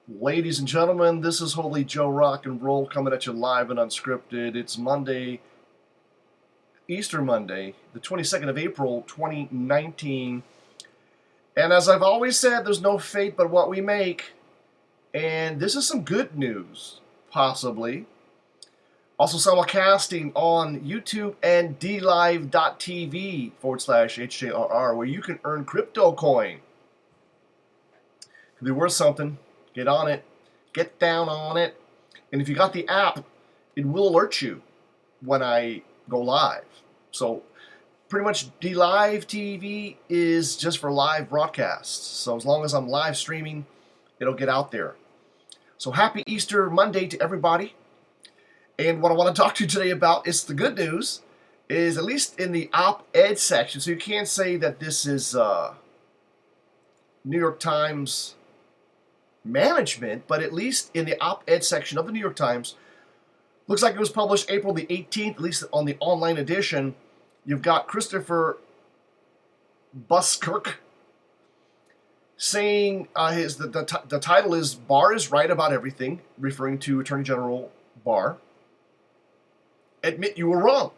Ladies and gentlemen, this is Holy Joe Rock and Roll coming at you live and unscripted. It's Monday, Easter Monday, the 22nd of April, 2019. And as I've always said, there's no fate but what we make. And this is some good news, possibly. Also simulcasting on YouTube and dlive.tv/HJRR, where you can earn crypto coin. Could be worth something. Get on it. Get down on it. And if you got the app, it will alert you when I go live. So pretty much DLive TV is just for live broadcasts. So as long as I'm live streaming, it'll get out there. So happy Easter Monday to everybody. And what I want to talk to you today about is the good news, is at least in the op-ed section. So you can't say that this is New York Times management, but at least in the op-ed section of the New York Times, looks like it was published April the 18th, at least on the online edition. You've got Christopher Buskirk saying the title is "Barr is right about everything," referring to Attorney General Barr. Admit you were wrong.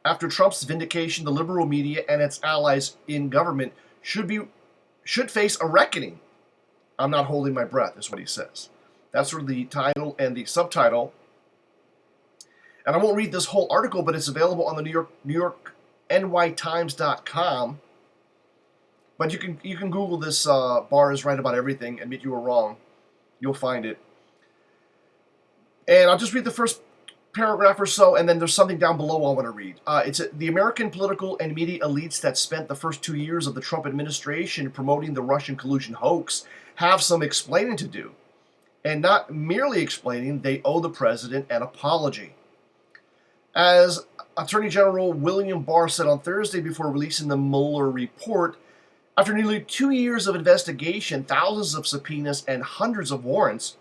After Trump's vindication, the liberal media and its allies in government should face a reckoning. I'm not holding my breath, is what he says. That's sort of the title and the subtitle. And I won't read this whole article, but it's available on the New York nytimes.com. But you can Google this Barr is right about everything, admit you were wrong. You'll find it. And I'll just read the first paragraph or so, and then there's something down below I want to read. It's the American political and media elites that spent the first 2 years of the Trump administration promoting the Russian collusion hoax have some explaining to do. And not merely explaining, they owe the president an apology. As Attorney General William Barr said on Thursday before releasing the Mueller report, after nearly 2 years of investigation, thousands of subpoenas, and hundreds of warrants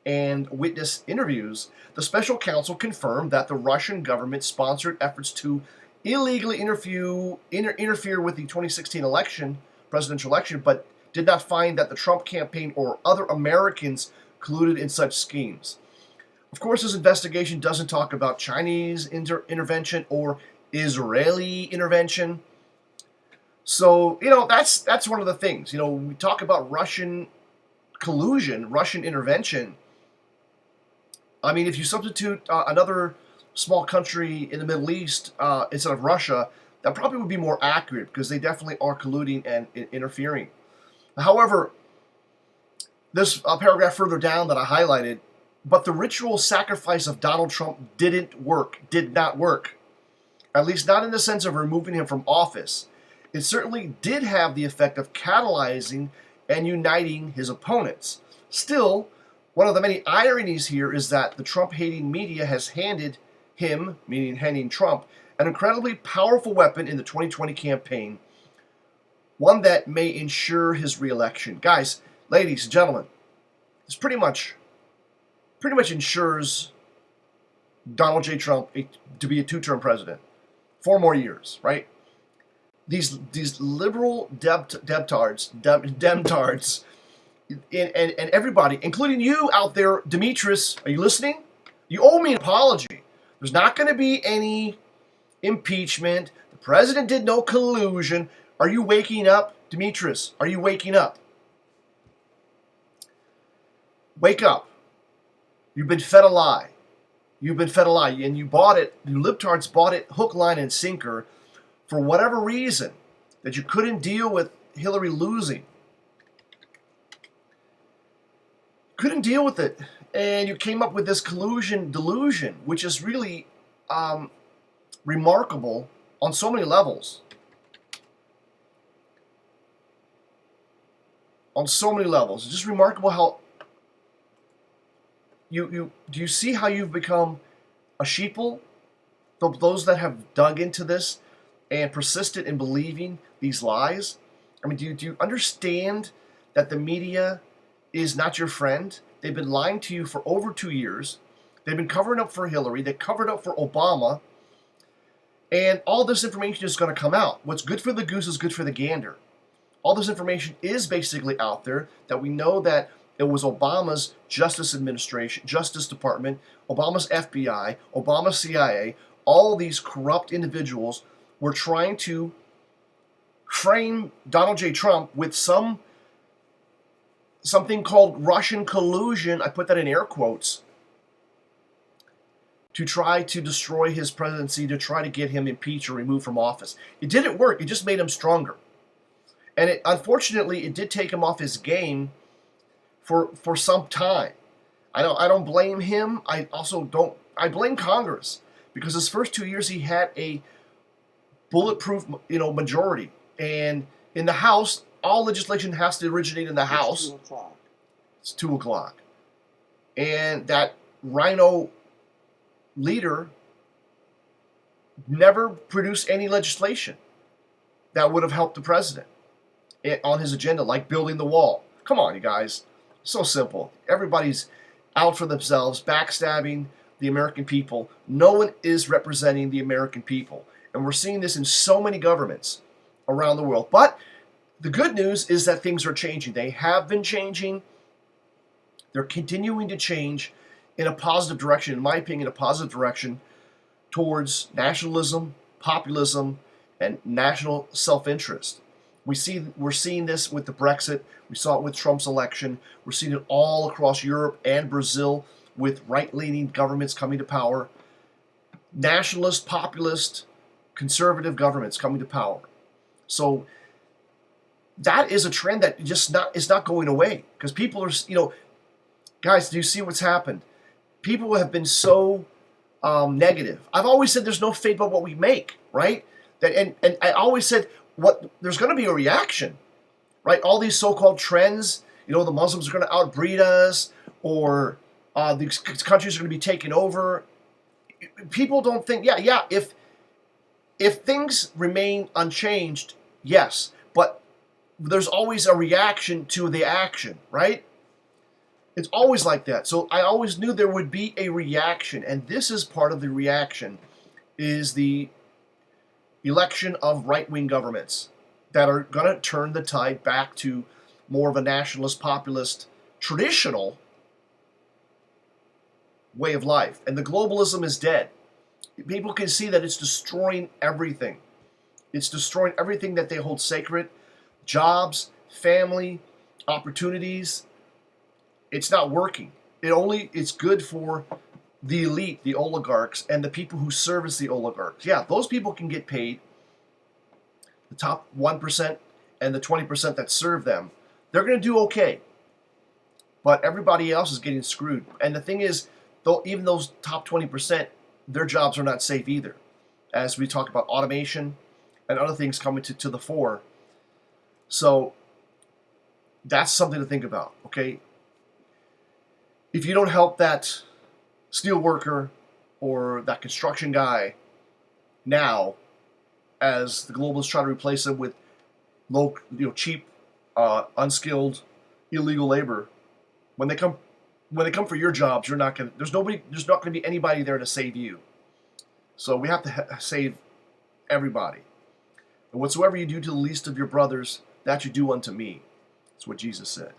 and witness interviews, the special counsel confirmed that the Russian government sponsored efforts to illegally interfere with the 2016 presidential election, but did not find that the Trump campaign or other Americans colluded in such schemes. Of course, this investigation doesn't talk about Chinese intervention or Israeli intervention. So, that's one of the things. When we talk about Russian collusion, Russian intervention, I mean, if you substitute another small country in the Middle East instead of Russia, that probably would be more accurate, because they definitely are colluding and interfering. However, this paragraph further down that I highlighted, but the ritual sacrifice of Donald Trump did not work. At least not in the sense of removing him from office. It certainly did have the effect of catalyzing and uniting his opponents. Still, one of the many ironies here is that the Trump-hating media has handed him, meaning handing Trump, an incredibly powerful weapon in the 2020 campaign, one that may ensure his reelection. Guys, ladies and gentlemen, this pretty much ensures Donald J. Trump to be a two-term president. 4 more years, right? These liberal demtards, and everybody, including you out there, Demetrius, are you listening? You owe me an apology. There's not going to be any impeachment. The president did no collusion. Are you waking up, Demetrius? Are you waking up? Wake up. You've been fed a lie. You've been fed a lie, and you bought it. You libtards bought it hook, line, and sinker for whatever reason, that you couldn't deal with Hillary losing. Couldn't deal with it, and you came up with this collusion delusion, which is really remarkable on so many levels. On so many levels. It's just remarkable how do you see how you've become a sheeple? Those that have dug into this and persisted in believing these lies. I mean, do you understand that the media is not your friend? They've been lying to you for over 2 years. They've been covering up for Hillary. They covered up for Obama. And all this information is going to come out. What's good for the goose is good for the gander. All this information is basically out there, that we know that It was Obama's Justice Administration, Justice Department, Obama's FBI, Obama's CIA. All these corrupt individuals were trying to frame Donald J. Trump with something called Russian collusion. I put that in air quotes, to try to destroy his presidency, to try to get him impeached or removed from office. It didn't work. It just made him stronger. And unfortunately, it did take him off his game for some time. I don't blame him. I blame Congress, because his first 2 years he had a bulletproof, majority. And in the House, all legislation has to originate in the House. 2 o'clock. It's 2 o'clock. And that rhino leader never produced any legislation that would have helped the president on his agenda, like building the wall. Come on, you guys. So simple. Everybody's out for themselves, backstabbing the American people. No one is representing the American people. And we're seeing this in so many governments around the world. But the good news is that things are changing. They have been changing. They're continuing to change in a positive direction, in my opinion, a positive direction towards nationalism, populism, and national self-interest. We're seeing this with the Brexit. We saw it with Trump's election. We're seeing it all across Europe and Brazil with right-leaning governments coming to power. Nationalist, populist, conservative governments coming to power. So that is a trend that is not going away, because people are, guys, do you see what's happened? People have been so negative. I've always said there's no fate but what we make, right? And I always said there's going to be a reaction, right? All these so-called trends, the Muslims are going to outbreed us, or these countries are going to be taken over. People don't think, if things remain unchanged, yes, but there's always a reaction to the action, right? It's always like that. So I always knew there would be a reaction, and this is part of the reaction, is the election of right-wing governments that are going to turn the tide back to more of a nationalist, populist, traditional way of life. And the globalism is dead. People can see that it's destroying everything. It's destroying everything that they hold sacred. Jobs, family, opportunities. It's not working. It's good for the elite, the oligarchs, and the people who service the oligarchs. Yeah, those people can get paid. The top 1% and the 20% that serve them, they're going to do okay. But everybody else is getting screwed. And the thing is, even those top 20%, their jobs are not safe either. As we talk about automation and other things coming to the fore. So that's something to think about, okay? If you don't help that steel worker or that construction guy now, as the globalists try to replace them with low, cheap, unskilled, illegal labor, when they come for your jobs, there's not going to be anybody there to save you. So we have to save everybody. And whatsoever you do to the least of your brothers, that you do unto me. That's what Jesus said.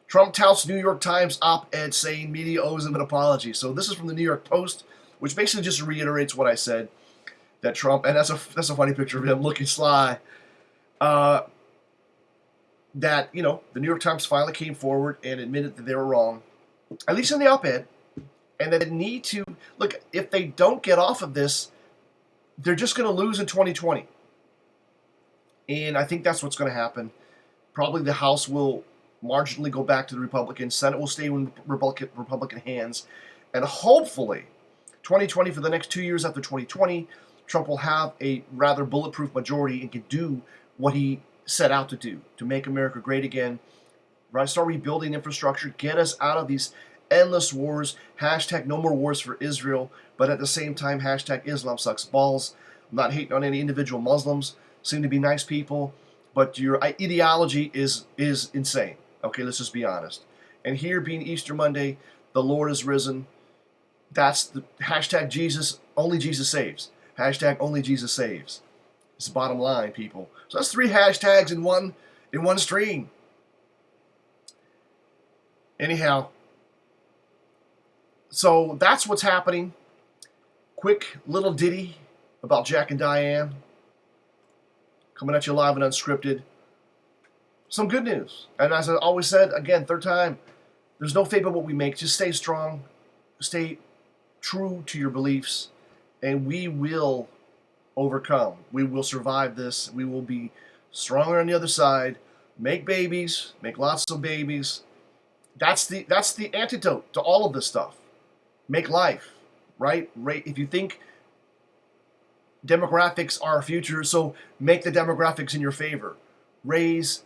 Trump touts New York Times op-ed saying media owes him an apology. So this is from the New York Post, which basically just reiterates what I said, that Trump, and that's a funny picture of him looking sly, that, the New York Times finally came forward and admitted that they were wrong, at least in the op-ed, and that they need to, look, if they don't get off of this, they're just going to lose in 2020. And I think that's what's going to happen. Probably the House will marginally go back to the Republicans. Senate will stay in Republican hands. And hopefully, 2020, for the next 2 years after 2020, Trump will have a rather bulletproof majority and can do what he set out to do, to make America great again, right? Start rebuilding infrastructure, get us out of these endless wars, hashtag no more wars for Israel, but at the same time, hashtag Islam sucks balls. I'm not hating on any individual Muslims, seem to be nice people, but your ideology is insane. Okay, let's just be honest. And here, being Easter Monday, the Lord is risen. That's the hashtag Jesus, only Jesus saves. Hashtag only Jesus saves. It's the bottom line, people. So that's 3 hashtags in one stream. Anyhow, so that's what's happening. Quick little ditty about Jack and Diane. Coming at you live and unscripted. Some good news. And as I always said, again, third time, there's no fate but what we make. Just stay strong. Stay true to your beliefs. And we will overcome. We will survive this. We will be stronger on the other side. Make babies. Make lots of babies. That's the antidote to all of this stuff. Make life, right? If you think demographics are our future, so make the demographics in your favor. Raise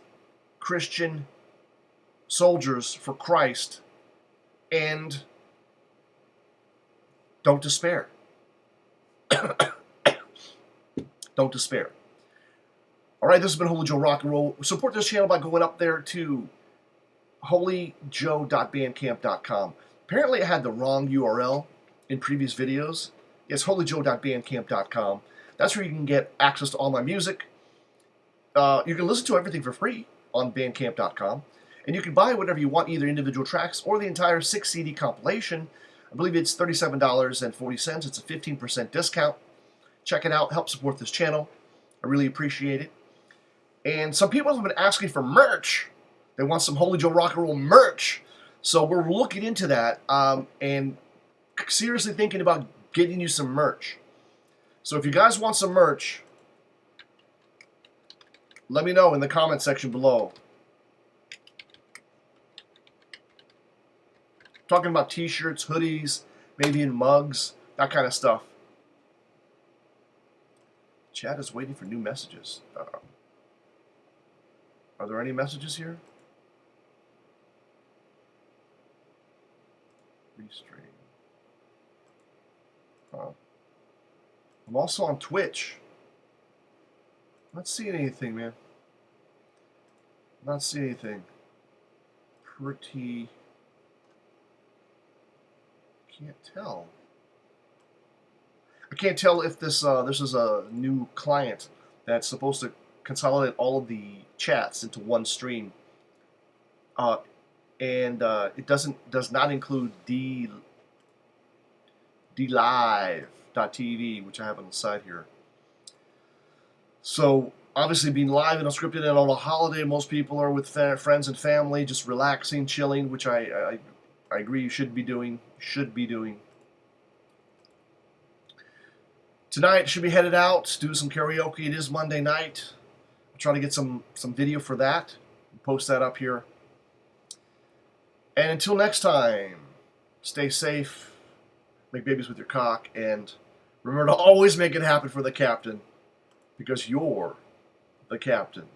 Christian soldiers for Christ, and don't despair. Don't despair. All right, this has been Holy Joe Rock and Roll. Support this channel by going up there to holyjoe.bandcamp.com. Apparently I had the wrong URL in previous videos. It's holyjoe.bandcamp.com. That's where you can get access to all my music. You can listen to everything for free on bandcamp.com. And you can buy whatever you want, either individual tracks or the entire 6 CD compilation. I believe it's $37.40. It's a 15% discount. Check it out. Help support this channel. I really appreciate it. And some people have been asking for merch. They want some Holy Joe Rock and Roll merch. So we're looking into that and seriously thinking about getting you some merch. So if you guys want some merch, let me know in the comment section below. Talking about t-shirts, hoodies, maybe in mugs, that kind of stuff. Chat is waiting for new messages. Are there any messages here? Restream. I'm also on Twitch. Not seeing anything, man. Not seeing anything. Pretty. Can't tell. I can't tell if this is a new client that's supposed to consolidate all of the chats into one stream. And it does not include dlive.tv, which I have on the side here. So obviously being live and unscripted and on a holiday, most people are with friends and family, just relaxing, chilling, which I agree you should be doing. Tonight should be headed out, do some karaoke. It is Monday night. I'll try to get some video for that. Post that up here. And until next time, stay safe, make babies with your cock, and remember to always make it happen for the captain, because you're the captain.